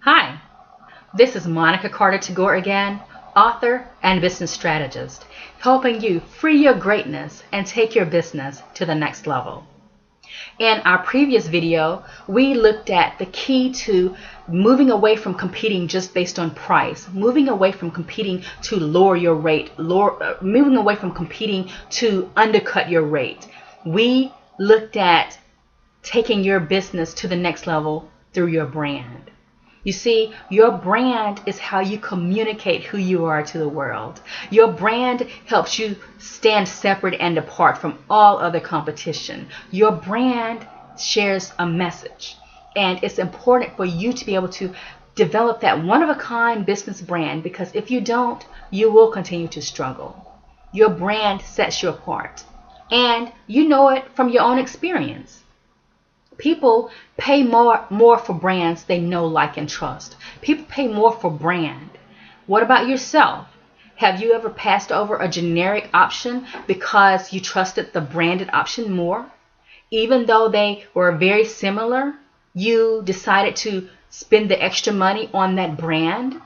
Hi, this is Carter Tagore again, author and business strategist, helping you free your greatness and take your business to the next level. In our previous video, we looked at the key to moving away from competing just based on price, moving away from competing to lower your rate, moving away from competing to undercut your rate. We looked at taking your business to the next level through your brand. You see, your brand is how you communicate who you are to the world. Your brand helps you stand separate and apart from all other competition. Your brand shares a message, and it's important for you to be able to develop that one-of-a-kind business brand, because if you don't, you will continue to struggle. Your brand sets you apart, and you know it from your own experience. People pay more for brands they know, like, and trust. People pay more for brand. What about yourself? Have you ever passed over a generic option because you trusted the branded option more? Even though they were very similar, you decided to spend the extra money on that brand?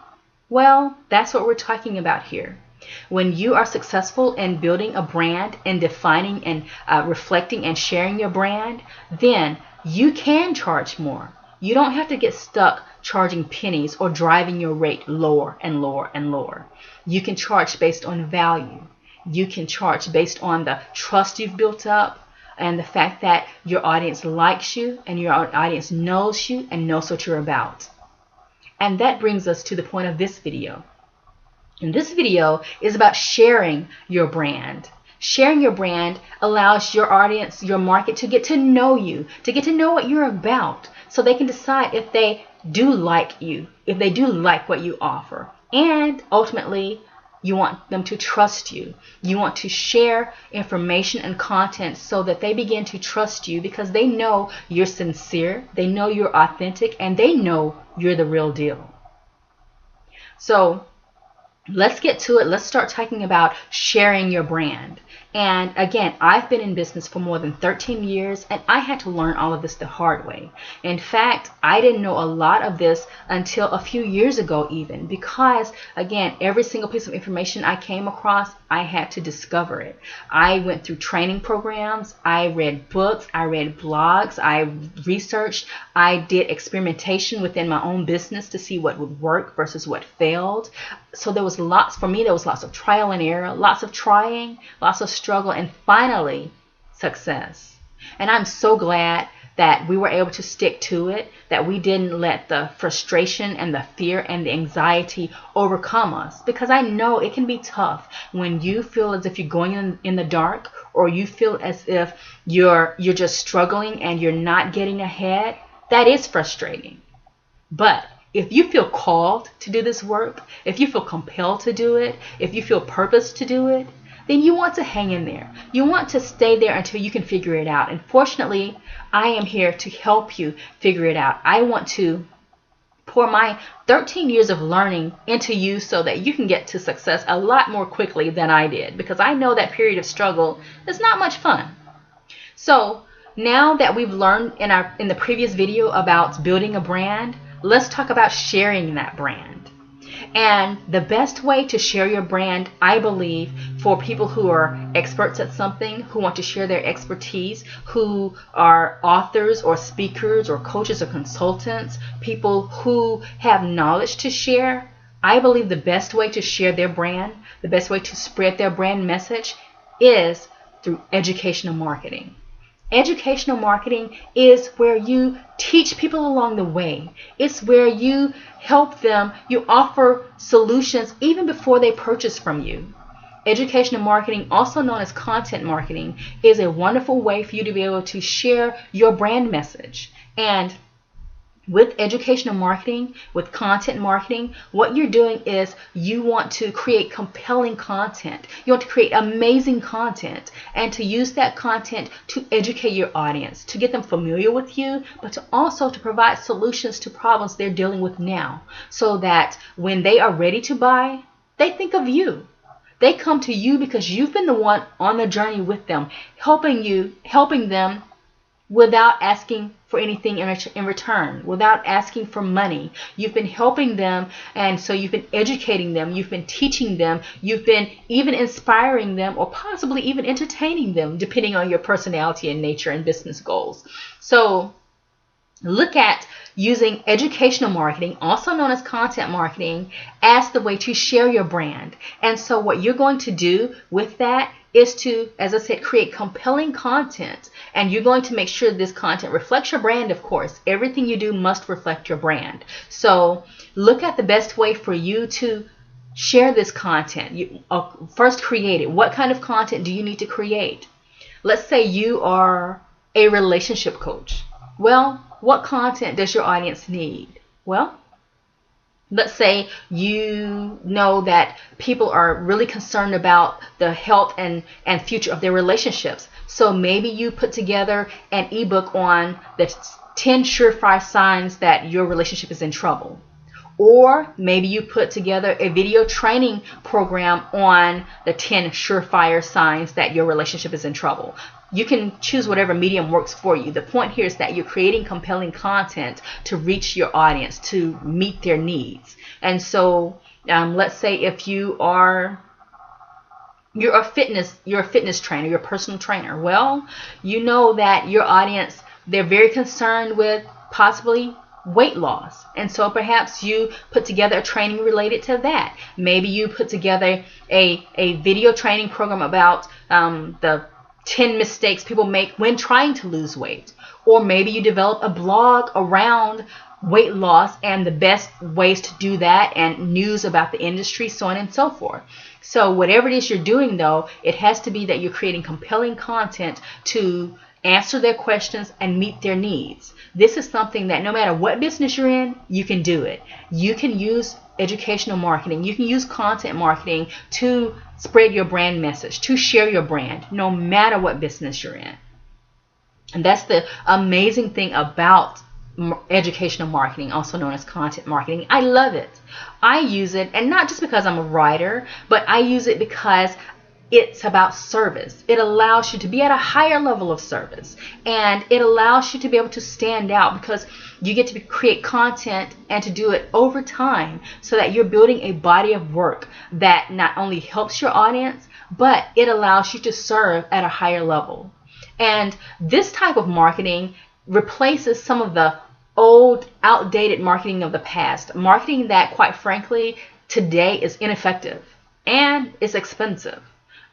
Well, that's what we're talking about here. When you are successful in building a brand and defining and reflecting and sharing your brand, then you can charge more. You don't have to get stuck charging pennies or driving your rate lower and lower and lower. You can charge based on value. You can charge based on the trust you've built up and the fact that your audience likes you and your audience knows you and knows what you're about. And that brings us to the point of this video. And this video is about sharing your brand. Sharing your brand allows your audience, your market, to get to know you, to get to know what you're about, so they can decide if they do like you, if they do like what you offer. And ultimately, you want them to trust you. You want to share information and content so that they begin to trust you, because they know you're sincere, they know you're authentic, and they know you're the real deal. So let's get to it. Let's start talking about sharing your brand. And again, I've been in business for more than 13 years, and I had to learn all of this the hard way. In fact, I didn't know a lot of this until a few years ago even, because again, every single piece of information I came across, I had to discover it. I went through training programs, I read books, I read blogs, I researched, I did experimentation within my own business to see what would work versus what failed. So there was lots of trial and error, lots of trying, lots of struggle, and finally success. And I'm so glad that we were able to stick to it, that we didn't let the frustration and the fear and the anxiety overcome us, because I know it can be tough when you feel as if you're going in the dark, or you feel as if you're just struggling and you're not getting ahead. That is frustrating. But if you feel called to do this work, if you feel compelled to do it, if you feel purpose to do it, then you want to hang in there. You want to stay there until you can figure it out. And fortunately, I am here to help you figure it out. I want to pour my 13 years of learning into you so that you can get to success a lot more quickly than I did, because I know that period of struggle is not much fun. So now that we've learned in the previous video about building a brand, let's talk about sharing that brand. And the best way to share your brand, I believe, for people who are experts at something, who want to share their expertise, who are authors or speakers or coaches or consultants, people who have knowledge to share, I believe the best way to share their brand, the best way to spread their brand message is through educational marketing. Educational marketing is where you teach people along the way. It's where you help them, you offer solutions even before they purchase from you. Educational marketing, also known as content marketing, is a wonderful way for you to be able to share your brand message. And with educational marketing, with content marketing, what you're doing is you want to create compelling content. You want to create amazing content, and to use that content to educate your audience, to get them familiar with you, but to also to provide solutions to problems they're dealing with now, so that when they are ready to buy, they think of you. They come to you because you've been the one on the journey with them, helping them without asking for anything in return, without asking for money. You've been helping them, and so you've been educating them, you've been teaching them, you've been even inspiring them, or possibly even entertaining them, depending on your personality and nature and business goals. So look at using educational marketing, also known as content marketing, as the way to share your brand. And so what you're going to do with that is to, as I said, create compelling content. And you're going to make sure this content reflects your brand, of course. Everything you do must reflect your brand. So look at the best way for you to share this content. You first create it. What kind of content do you need to create? Let's say you are a relationship coach. Well, what content does your audience need? Well, let's say you know that people are really concerned about the health and future of their relationships. So maybe you put together an ebook on the 10 surefire signs that your relationship is in trouble. Or maybe you put together a video training program on the 10 surefire signs that your relationship is in trouble. You can choose whatever medium works for you. The point here is that you're creating compelling content to reach your audience, to meet their needs. And so let's say if you're a fitness trainer, you're a personal trainer. Well, you know that your audience, they're very concerned with possibly weight loss. And so perhaps you put together a training related to that. Maybe you put together a video training program about the 10 mistakes people make when trying to lose weight. Or maybe you develop a blog around weight loss and the best ways to do that and news about the industry, so on and so forth. So whatever it is you're doing, though, it has to be that you're creating compelling content to answer their questions and meet their needs. This is something that no matter what business you're in, you can do it. You can use educational marketing. You can use content marketing to spread your brand message, to share your brand, no matter what business you're in. And that's the amazing thing about educational marketing, also known as content marketing. I love it. I use it, and not just because I'm a writer, but I use it because it's about service. It allows you to be at a higher level of service, and it allows you to be able to stand out because you get to create content and to do it over time so that you're building a body of work that not only helps your audience, but it allows you to serve at a higher level. And this type of marketing replaces some of the old, outdated marketing of the past. Marketing that, quite frankly, today is ineffective and it's expensive.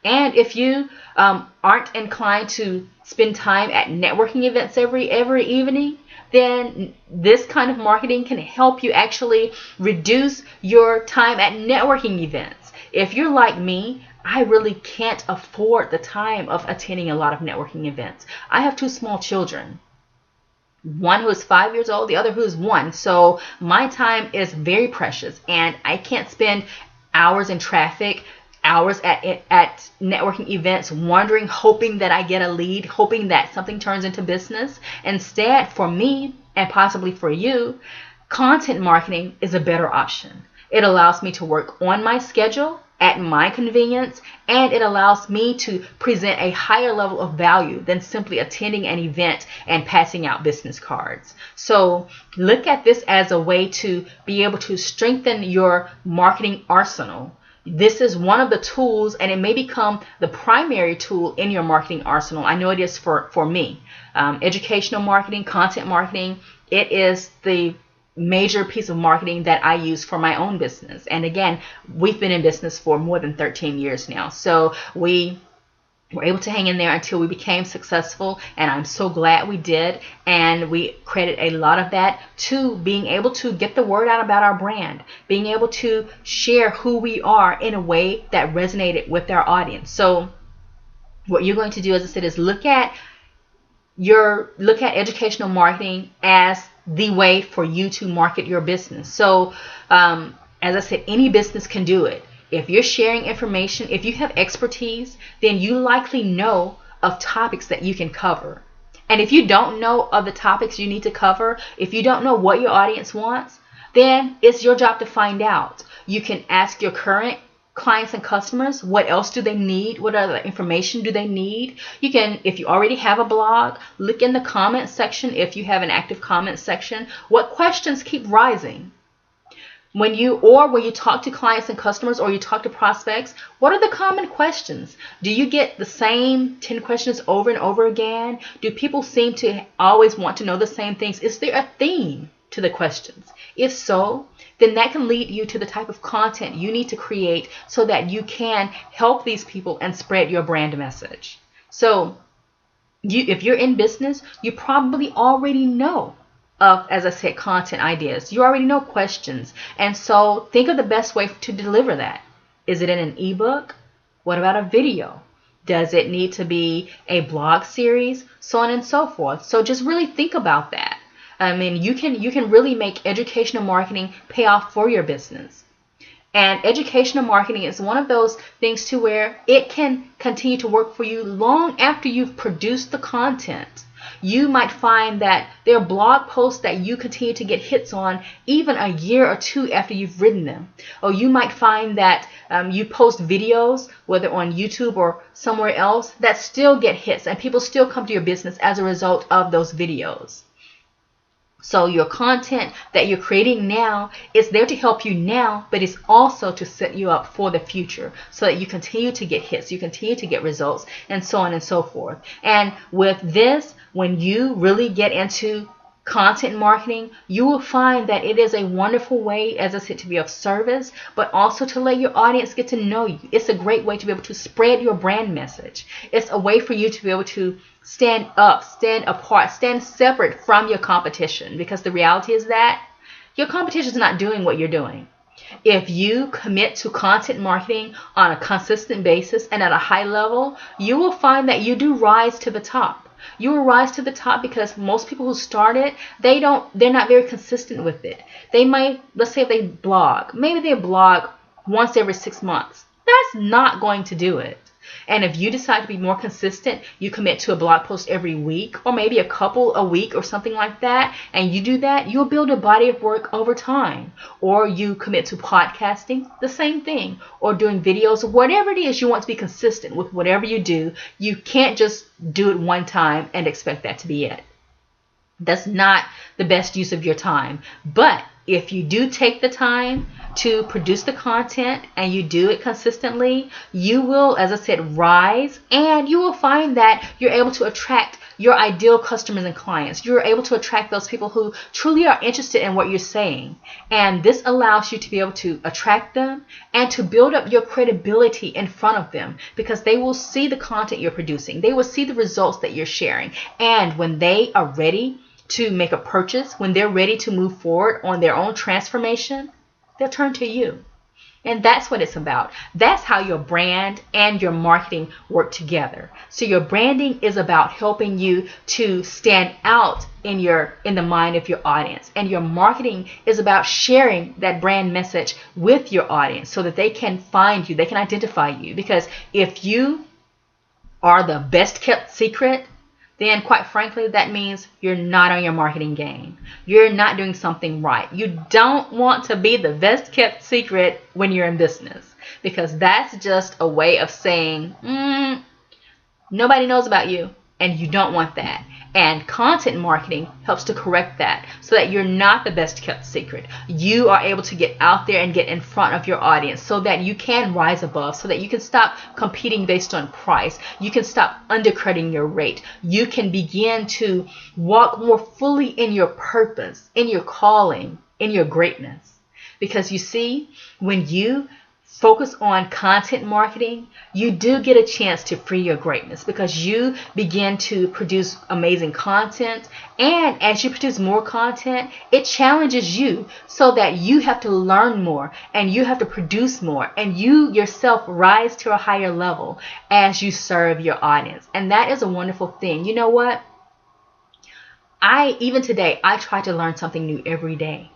And if you aren't inclined to spend time at networking events every evening, then this kind of marketing can help you actually reduce your time at networking events. If you're like me, I really can't afford the time of attending a lot of networking events. I have 2 small children. One who is 5 years old, the other who is 1. So my time is very precious, and I can't spend hours in traffic, hours at networking events, wondering, hoping that I get a lead, hoping that something turns into business. Instead, for me, and possibly for you, content marketing is a better option. It allows me to work on my schedule at my convenience, and it allows me to present a higher level of value than simply attending an event and passing out business cards. So look at this as a way to be able to strengthen your marketing arsenal. This is one of the tools, and it may become the primary tool in your marketing arsenal. I know it is for me. Educational marketing, content marketing, it is the major piece of marketing that I use for my own business. And again, we've been in business for more than 13 years now. So we were able to hang in there until we became successful, and I'm so glad we did. And we credit a lot of that to being able to get the word out about our brand, being able to share who we are in a way that resonated with our audience. So what you're going to do, as I said, is look at educational marketing as the way for you to market your business. So as I said, any business can do it. If you're sharing information, if you have expertise, then you likely know of topics that you can cover. And if you don't know of the topics you need to cover, if you don't know what your audience wants, then it's your job to find out. You can ask your current clients and customers, what else do they need? What other information do they need? You can, if you already have a blog, look in the comment section. If you have an active comment section, what questions keep rising? When you talk to clients and customers, or you talk to prospects, what are the common questions? Do you get the same 10 questions over and over again? Do people seem to always want to know the same things? Is there a theme to the questions? If so, then that can lead you to the type of content you need to create so that you can help these people and spread your brand message. So if you're in business, you probably already know of, as I said, content ideas. You already know questions. And so think of the best way to deliver that. Is it in an ebook? What about a video? Does it need to be a blog series? So on and so forth. So just really think about that. I mean, you can really make educational marketing pay off for your business. And educational marketing is one of those things to where it can continue to work for you long after you've produced the content. You might find that there are blog posts that you continue to get hits on even a year or two after you've written them. Or you might find that you post videos, whether on YouTube or somewhere else, that still get hits and people still come to your business as a result of those videos. So your content that you're creating now is there to help you now, but it's also to set you up for the future so that you continue to get hits, you continue to get results, and so on and so forth. And with this, when you really get into content marketing, you will find that it is a wonderful way, as I said, to be of service, but also to let your audience get to know you. It's a great way to be able to spread your brand message. It's a way for you to be able to stand up, stand apart, stand separate from your competition, because the reality is that your competition is not doing what you're doing. If you commit to content marketing on a consistent basis and at a high level, you will find that you do rise to the top. You will rise to the top because most people who start it, they're not very consistent with it. They might, let's say if they blog, maybe they blog once every 6 months. That's not going to do it. And if you decide to be more consistent, you commit to a blog post every week, or maybe a couple a week or something like that, and you do that, you'll build a body of work over time. Or you commit to podcasting, the same thing, or doing videos, or whatever it is you want to be consistent with. Whatever you do, you can't just do it one time and expect that to be it. That's not the best use of your time. But if you do take the time to produce the content and you do it consistently, you will, as I said, rise, and you will find that you're able to attract your ideal customers and clients. You're able to attract those people who truly are interested in what you're saying. And this allows you to be able to attract them and to build up your credibility in front of them, because they will see the content you're producing. They will see the results that you're sharing. And when they are ready to make a purchase, when they're ready to move forward on their own transformation, they'll turn to you. And that's what it's about. That's how your brand and your marketing work together. So your branding is about helping you to stand out in the mind of your audience. And your marketing is about sharing that brand message with your audience so that they can find you, they can identify you. Because if you are the best kept secret, then quite frankly, that means you're not on your marketing game. You're not doing something right. You don't want to be the best kept secret when you're in business, because that's just a way of saying, nobody knows about you, and you don't want that. And content marketing helps to correct that so that you're not the best kept secret. You are able to get out there and get in front of your audience so that you can rise above, so that you can stop competing based on price. You can stop undercutting your rate. You can begin to walk more fully in your purpose, in your calling, in your greatness. Because you see, when you focus on content marketing, you do get a chance to free your greatness, because you begin to produce amazing content. And as you produce more content, it challenges you so that you have to learn more and you have to produce more, and you yourself rise to a higher level as you serve your audience. And that is a wonderful thing. You know what? Even today, I try to learn something new every day.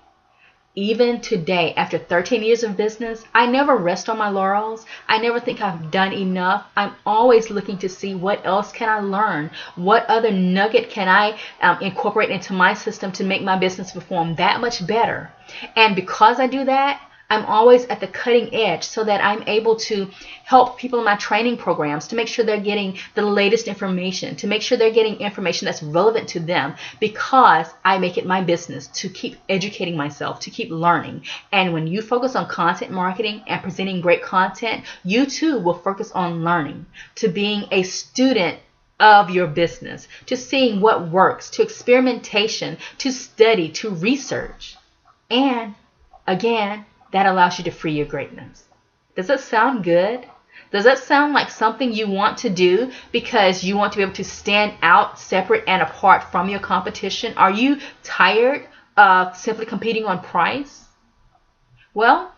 Even today, after 13 years of business, I never rest on my laurels. I never think I've done enough. I'm always looking to see what else can I learn? What other nugget can I incorporate into my system to make my business perform that much better? And because I do that, I'm always at the cutting edge so that I'm able to help people in my training programs to make sure they're getting the latest information, to make sure they're getting information that's relevant to them, because I make it my business to keep educating myself, to keep learning. And when you focus on content marketing and presenting great content, you too will focus on learning, to being a student of your business, to seeing what works, to experimentation, to study, to research. And again, that allows you to free your greatness. Does that sound good? Does that sound like something you want to do because you want to be able to stand out separate and apart from your competition? Are you tired of simply competing on price? Well,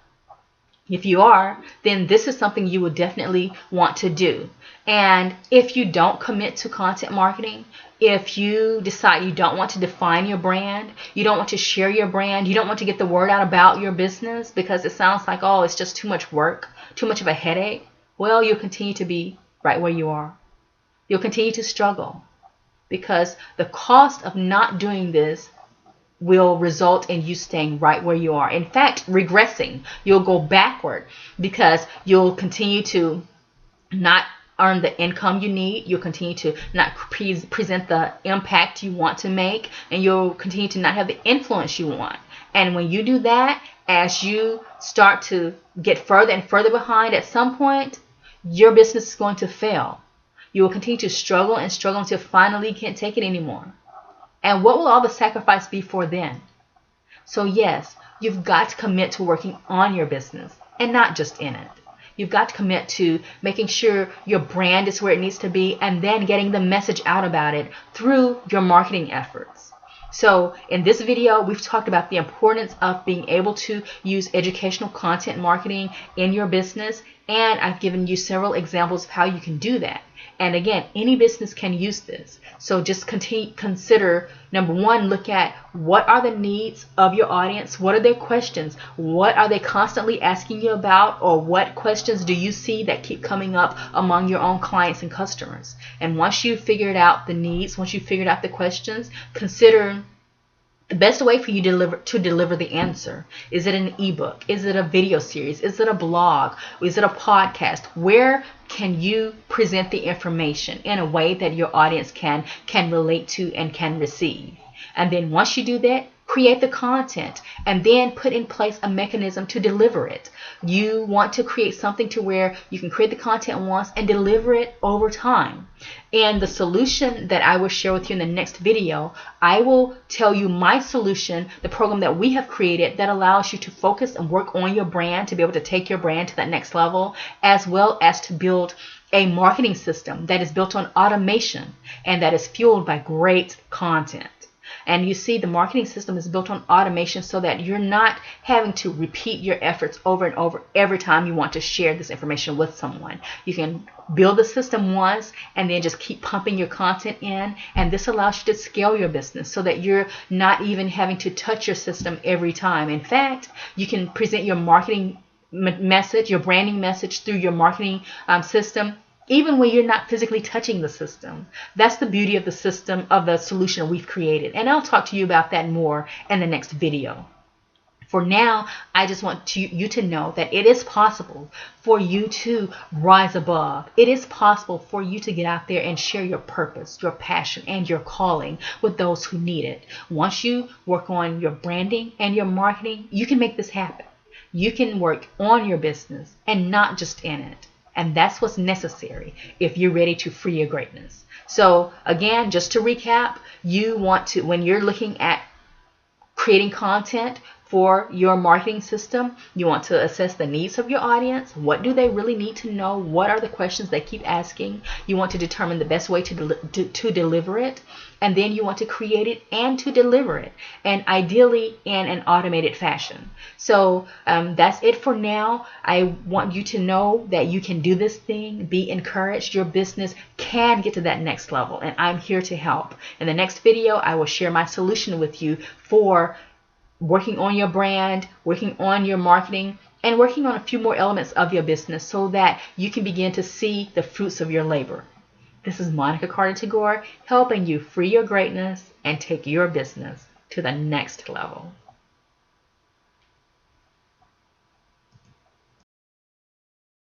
if you are, then this is something you would definitely want to do. And if you don't commit to content marketing, if you decide you don't want to define your brand, you don't want to share your brand, you don't want to get the word out about your business because it sounds like, oh, it's just too much work, too much of a headache, well, you'll continue to be right where you are. You'll continue to struggle because the cost of not doing this will result in you staying right where you are. In fact, regressing. You'll go backward because you'll continue to not earn the income you need. You'll continue to not present the impact you want to make, and you'll continue to not have the influence you want. And when you do that, as you start to get further and further behind, at some point, your business is going to fail. You will continue to struggle and struggle until finally you can't take it anymore. And what will all the sacrifice be for then? So yes, you've got to commit to working on your business and not just in it. You've got to commit to making sure your brand is where it needs to be and then getting the message out about it through your marketing efforts. So in this video, we've talked about the importance of being able to use educational content marketing in your business, and I've given you several examples of how you can do that. And again, any business can use this. So just consider, number one, look at what are the needs of your audience? What are their questions? What are they constantly asking you about? Or what questions do you see that keep coming up among your own clients and customers? And once you've figured out the needs, once you've figured out the questions, consider the best way for you to deliver the answer. Is it an ebook? Is it a video series? Is it a blog? Is it a podcast? Where can you present the information in a way that your audience can relate to and can receive? And then once you do that, create the content and then put in place a mechanism to deliver it. You want to create something to where you can create the content once and deliver it over time. And the solution that I will share with you in the next video, I will tell you my solution, the program that we have created that allows you to focus and work on your brand to be able to take your brand to that next level, as well as to build a marketing system that is built on automation and that is fueled by great content. And you see, the marketing system is built on automation so that you're not having to repeat your efforts over and over every time you want to share this information with someone. You can build the system once and then just keep pumping your content in. And this allows you to scale your business so that you're not even having to touch your system every time. In fact, you can present your marketing message, your branding message through your marketing system even when you're not physically touching the system. That's the beauty of the system, of the solution we've created. And I'll talk to you about that more in the next video. For now, I just want you to know that it is possible for you to rise above. It is possible for you to get out there and share your purpose, your passion, and your calling with those who need it. Once you work on your branding and your marketing, you can make this happen. You can work on your business and not just in it. And that's what's necessary if you're ready to free your greatness. So again, just to recap, you want to, when you're looking at creating content for your marketing system, you want to assess the needs of your audience. What do they really need to know? What are the questions they keep asking? You want to determine the best way to deliver it. And then you want to create it and to deliver it, and ideally in an automated fashion. So that's it for now. I want you to know that you can do this thing. Be encouraged. Your business can get to that next level, and I'm here to help. In the next video, I will share my solution with you for working on your brand, working on your marketing, and working on a few more elements of your business so that you can begin to see the fruits of your labor. This is Monica Carter Tagore, helping you free your greatness and take your business to the next level.